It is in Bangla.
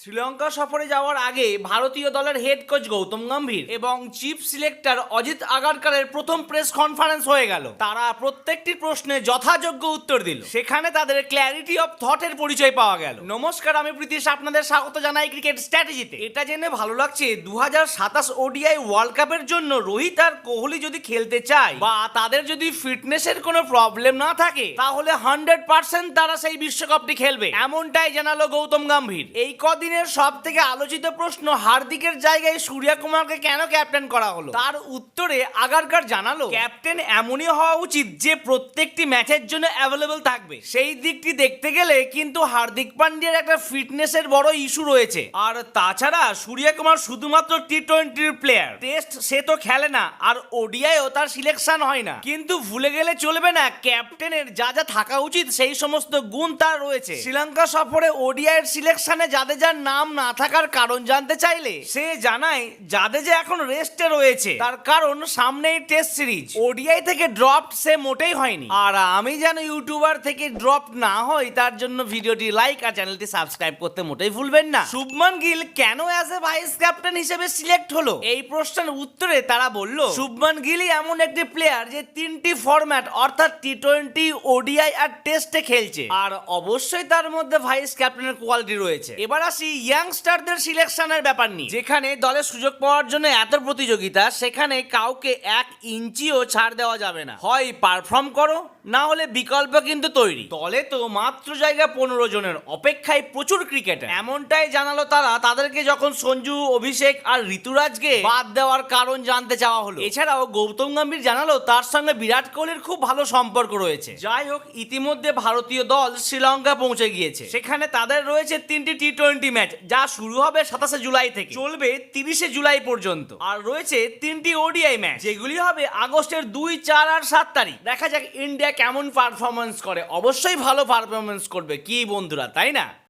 শ্রীলঙ্কা সফরে যাওয়ার আগে ভারতীয় দলের হেড কোচ গৌতম গম্ভীর এবং চিফ সিলেক্টর অজিত আগারকারের প্রথম প্রেস কনফারেন্স হয়ে গেল। তারা প্রত্যেকটি প্রশ্নে যথাযোগ্য উত্তর দিল। সেখানে তাদের ক্ল্যারিটি অফ থটের পরিচয় পাওয়া গেল। নমস্কার, আমি প্রীতিশ আপনাদের স্বাগত জানাই ক্রিকেট স্ট্র্যাটেজিতে। এটা জেনে ভালো লাগছে 2027 ওডিআই ওয়ার্ল্ড কাপের জন্য রোহিত আর কোহলি যদি খেলতে চায় বা তাদের যদি ফিটনেসের কোনো প্রবলেম না থাকে তাহলে 100% তারা সেই বিশ্বকাপটি খেলবে, এমনটাই জানালো গৌতম গম্ভীর। এই কদিনের সব থেকে আলোচিত প্রশ্ন, হার্দিকের জায়গায় সূর্য কুমারকে কেন ক্যাপ্টেন করা হলো, তার উত্তরে আগারকার জানালো ক্যাপ্টেন এমনই হওয়া উচিত যে প্রত্যেকটি ম্যাচের জন্য অ্যাভেলেবল থাকবে। সেই দিকটি দেখতে গেলে কিন্তু হার্দিক পান্ডিয়ার একটা ফিটনেসের বড় ইস্যু রয়েছে। আর তাছাড়া সূর্য কুমার শুধুমাত্র টি-20 প্লেয়ার, টেস্ট সে তো খেলে না, আর ওডিআইও তার সিলেকশন হয় না। কিন্তু ভুলে গেলে চলবে না, ক্যাপ্টেনের যা যা থাকা উচিত সেই সমস্ত গুণ তার রয়েছে। শ্রীলঙ্কা সফরে ওডিআই এর সিলেকশনে জাদেজার নাম না থাকার কারণ জানতে চাইলে সে জানায় জাদেজা এখন রেস্টে রয়েছে, তার কারণ সামনেই টেস্ট সিরিজ। ওডিআই থেকে ড্রপ সে মোটেই হয়নি। আর আমি যেন ইউটিউবার থেকে ড্রপ না হই তার জন্য ভিডিওটি লাইক আর চ্যানেলটি সাবস্ক্রাইব করতে মোটেই ভুলবেন না। শুভমান গিল কেন অ্যাজ এ ভাইস ক্যাপ্টেন হিসেবে সিলেক্ট হলো, এই প্রশ্নের উত্তরে তারা বলল শুভমান গিলই এমন একটি প্লেয়ার যে 3টি ফরম্যাট অর্থাৎ টি-20, ওডিআই আর টেস্টে খেলছে, আর অবশ্যই তার মধ্যে ভাইস ক্যাপ্টেনের কোয়ালিটি রয়েছে। এবার আসি ইয়াংস্টারদের সিলেকশনের ব্যাপার নিয়ে। যেখানে দলে সুযোগ পাওয়ার জন্য এত প্রতিযোগিতা, সেখানে কাউকে 1 ইঞ্চিও ছাড় দেওয়া যাবে না। হয় পারফর্ম করো, না হলে বিকল্প কিন্তু তৈরি। দলে তো মাত্র জায়গা 15 জনের, অপেক্ষায় প্রচুর ক্রিকেটার, এমনটাই জানালো তারা তাদেরকে যখন সঞ্জু, অভিষেক আর ঋতুরাজকে বাদ দেওয়ার কারণ জানতে চাওয়া হলো। এছাড়াও গৌতম গম্ভীর জানালো তার সঙ্গে বিরাট কোহলির খুব ভালো সম্পর্ক রয়েছে। যাই হোক, ইতিমধ্যে ভারতীয় দল শ্রীলঙ্কা পৌঁছে গিয়েছে। সেখানে তাদের রয়েছে 3টি টি-20 ম্যাচ, যা শুরু হবে 27 জুলাই থেকে, চলবে 30 জুলাই পর্যন্ত। আর রয়েছে 3টি ওডিআই ম্যাচ, যেগুলি হবে আগস্টের 2, 4 আর 7 তারিখ। দেখা যাক ইন্ডিয়া কেমন পারফরমেন্স করে। অবশ্যই ভালো পারফরমেন্স করবে কি বন্ধুরা, তাই না?